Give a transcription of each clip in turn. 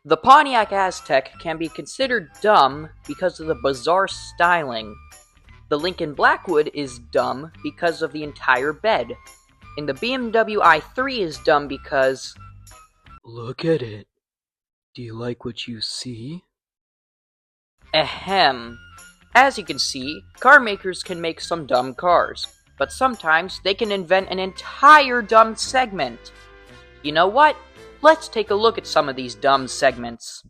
The Pontiac Aztek can be considered dumb because of the bizarre styling. The Lincoln Blackwood is dumb because of the entire bed. And the BMW i3 is dumb because... Look at it. Do you like what you see? Ahem. As you can see, car makers can make some dumb cars, but sometimes they can invent an entire dumb segment. You know what? Let's take a look at some of these dumb segments.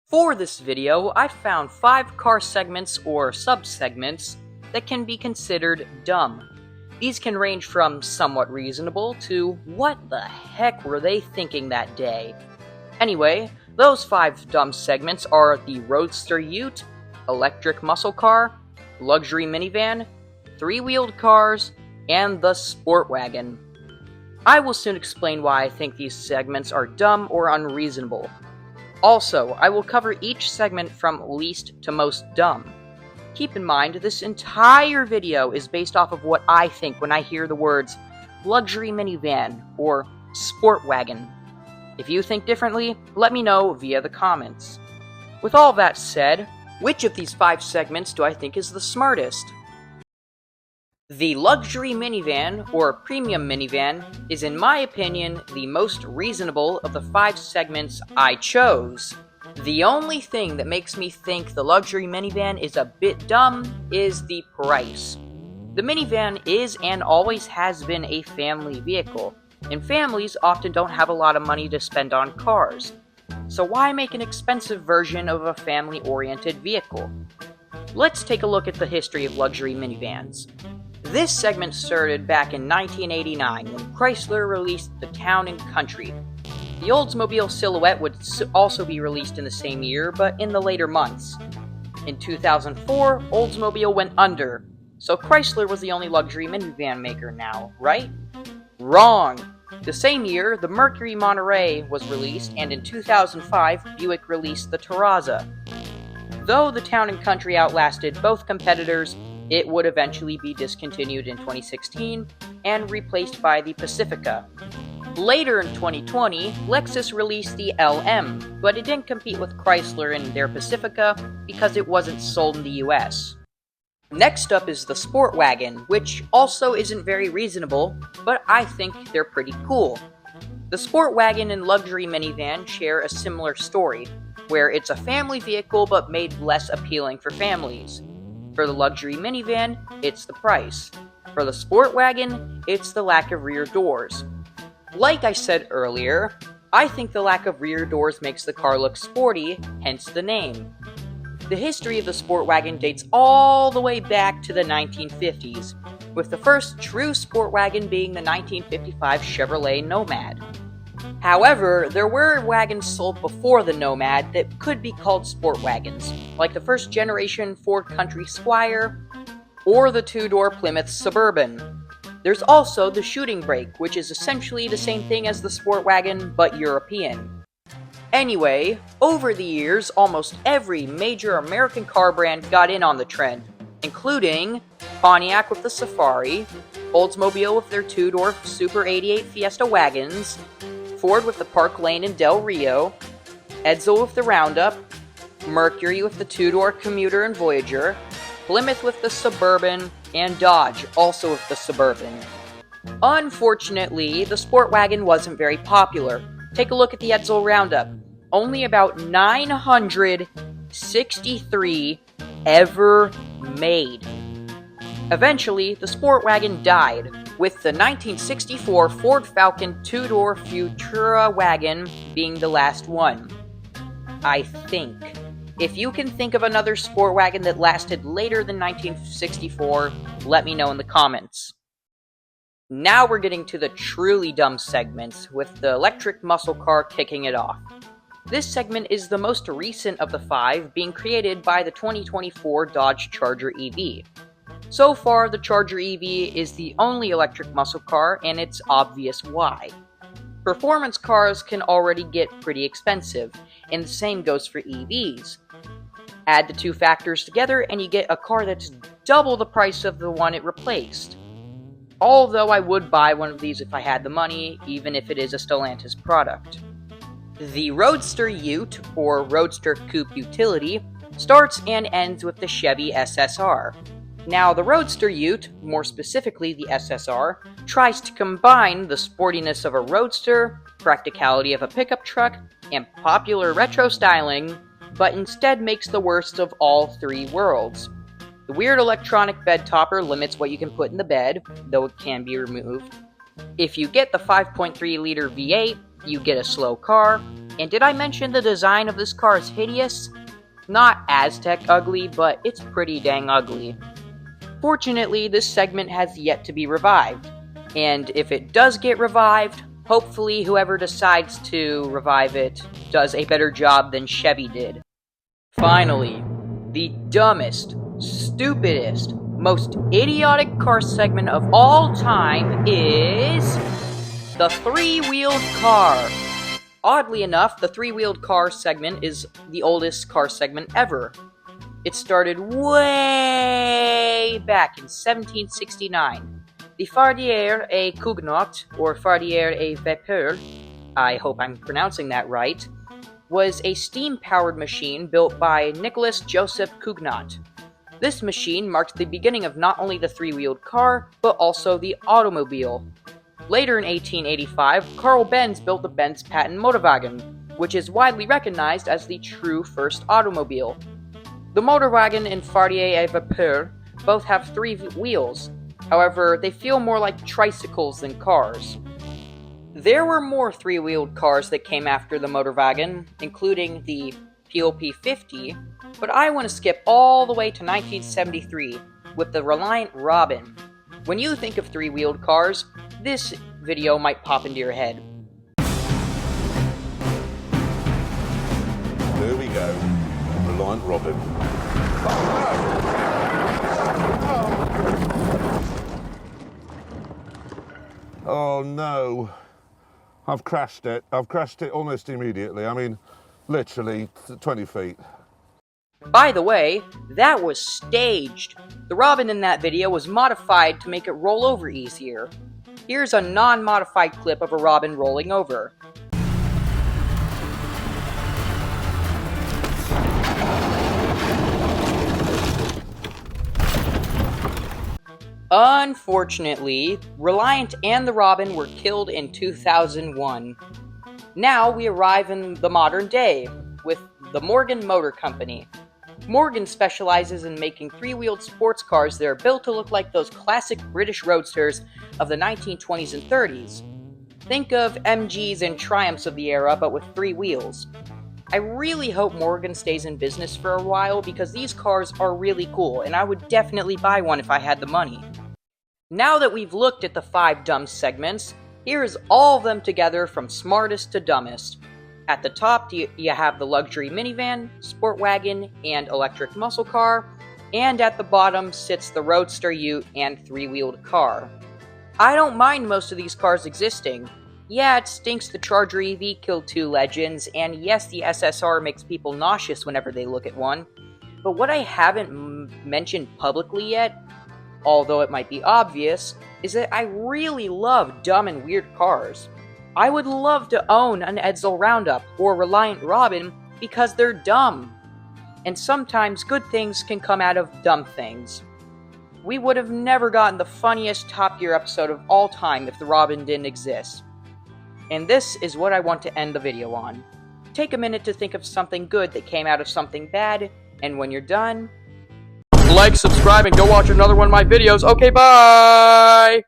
For this video, I found 5 car segments or sub-segments that can be considered dumb. These can range from somewhat reasonable to what the heck were they thinking that day? Anyway, those 5 dumb segments are the Roadster Ute, Electric Muscle Car, Luxury Minivan, 3-wheeled cars, and the Sport Wagon. I will soon explain why I think these segments are dumb or unreasonable. Also, I will cover each segment from least to most dumb. Keep in mind, this entire video is based off of what I think when I hear the words luxury minivan or sport wagon. If you think differently, let me know via the comments. With all that said, which of these 5 segments do I think is the smartest? The luxury minivan, or premium minivan, is in my opinion the most reasonable of the 5 segments I chose. The only thing that makes me think the luxury minivan is a bit dumb is the price. The minivan is and always has been a family vehicle, and families often don't have a lot of money to spend on cars. So why make an expensive version of a family-oriented vehicle? Let's take a look at the history of luxury minivans. This segment started back in 1989 when Chrysler released the Town & Country. The Oldsmobile Silhouette would also be released in the same year, but in the later months. In 2004, Oldsmobile went under, so Chrysler was the only luxury minivan maker now, right? Wrong! The same year, the Mercury Monterey was released, and in 2005, Buick released the Terrazza. Though the Town & Country outlasted both competitors, it would eventually be discontinued in 2016 and replaced by the Pacifica. Later in 2020, Lexus released the LM, but it didn't compete with Chrysler in their Pacifica because it wasn't sold in the US. Next up is the Sport Wagon, which also isn't very reasonable, but I think they're pretty cool. The Sport Wagon and luxury minivan share a similar story, where it's a family vehicle but made less appealing for families. For the luxury minivan, it's the price. For the Sport Wagon, it's the lack of rear doors. Like I said earlier, I think the lack of rear doors makes the car look sporty, hence the name. The history of the Sport Wagon dates all the way back to the 1950s, with the first true Sport Wagon being the 1955 Chevrolet Nomad. However, there were wagons sold before the Nomad that could be called sport wagons, like the first generation Ford Country Squire, or the 2-door Plymouth Suburban. There's also the Shooting Brake, which is essentially the same thing as the sport wagon, but European. Anyway, over the years, almost every major American car brand got in on the trend, including Pontiac with the Safari, Oldsmobile with their 2-door Super 88 Fiesta wagons, Ford with the Park Lane and Del Rio, Edsel with the Roundup, Mercury with the 2-door Commuter and Voyager, Plymouth with the Suburban, and Dodge also with the Suburban. Unfortunately, the Sport Wagon wasn't very popular. Take a look at the Edsel Roundup. Only about 963 ever made. Eventually, the Sport Wagon died, with the 1964 Ford Falcon 2-door Futura wagon being the last one. I think. If you can think of another sport wagon that lasted later than 1964, let me know in the comments. Now we're getting to the truly dumb segments, with the electric muscle car kicking it off. This segment is the most recent of the 5, being created by the 2024 Dodge Charger EV. So far, the Charger EV is the only electric muscle car, and it's obvious why. Performance cars can already get pretty expensive, and the same goes for EVs. Add the 2 factors together and you get a car that's double the price of the one it replaced. Although I would buy one of these if I had the money, even if it is a Stellantis product. The Roadster Ute, or Roadster Coupe Utility, starts and ends with the Chevy SSR. Now, the Roadster Ute, more specifically the SSR, tries to combine the sportiness of a roadster, practicality of a pickup truck, and popular retro styling, but instead makes the worst of all three worlds. The weird electronic bed topper limits what you can put in the bed, though it can be removed. If you get the 5.3-liter V8, you get a slow car, and did I mention the design of this car is hideous? Not Aztec ugly, but it's pretty dang ugly. Fortunately, this segment has yet to be revived, and if it does get revived, hopefully whoever decides to revive it does a better job than Chevy did. Finally, the dumbest, stupidest, most idiotic car segment of all time is the three-wheeled car. Oddly enough, the three-wheeled car segment is the oldest car segment ever. It started way back in 1769. The Fardier et Cugnot, or Fardier et Vapeur, I hope I'm pronouncing that right, was a steam-powered machine built by Nicolas Joseph Cugnot. This machine marked the beginning of not only the three-wheeled car, but also the automobile. Later in 1885, Carl Benz built the Benz patent Motorwagen, which is widely recognized as the true first automobile. The Motorwagen and Fardier et Vapeur both have three wheels. However, they feel more like tricycles than cars. There were more three-wheeled cars that came after the Motorwagen, including the POP 50, but I want to skip all the way to 1973 with the Reliant Robin. When you think of three-wheeled cars, this video might pop into your head. There we go, Reliant Robin. Oh no, I've crashed it. I've crashed it almost immediately. I mean, literally 20 feet. By the way, that was staged. The Robin in that video was modified to make it roll over easier. Here's a non-modified clip of a Robin rolling over. Unfortunately, Reliant and the Robin were killed in 2001. Now we arrive in the modern day, with the Morgan Motor Company. Morgan specializes in making three-wheeled sports cars that are built to look like those classic British roadsters of the 1920s and 30s. Think of MGs and Triumphs of the era, but with three wheels. I really hope Morgan stays in business for a while because these cars are really cool, and I would definitely buy one if I had the money. Now that we've looked at the 5 dumb segments, here's all of them together from smartest to dumbest. At the top, you have the luxury minivan, sport wagon, and electric muscle car, and at the bottom sits the Roadster Ute and three-wheeled car. I don't mind most of these cars existing. Yeah, it stinks the Charger EV killed 2 legends, and yes, the SSR makes people nauseous whenever they look at one. But what I haven't mentioned publicly yet, although it might be obvious, is that I really love dumb and weird cars. I would love to own an Edsel Roundup or Reliant Robin because they're dumb. And sometimes good things can come out of dumb things. We would have never gotten the funniest Top Gear episode of all time if the Robin didn't exist. And this is what I want to end the video on. Take a minute to think of something good that came out of something bad, and when you're done, Like, subscribe, and go watch another one of my videos. Okay, bye!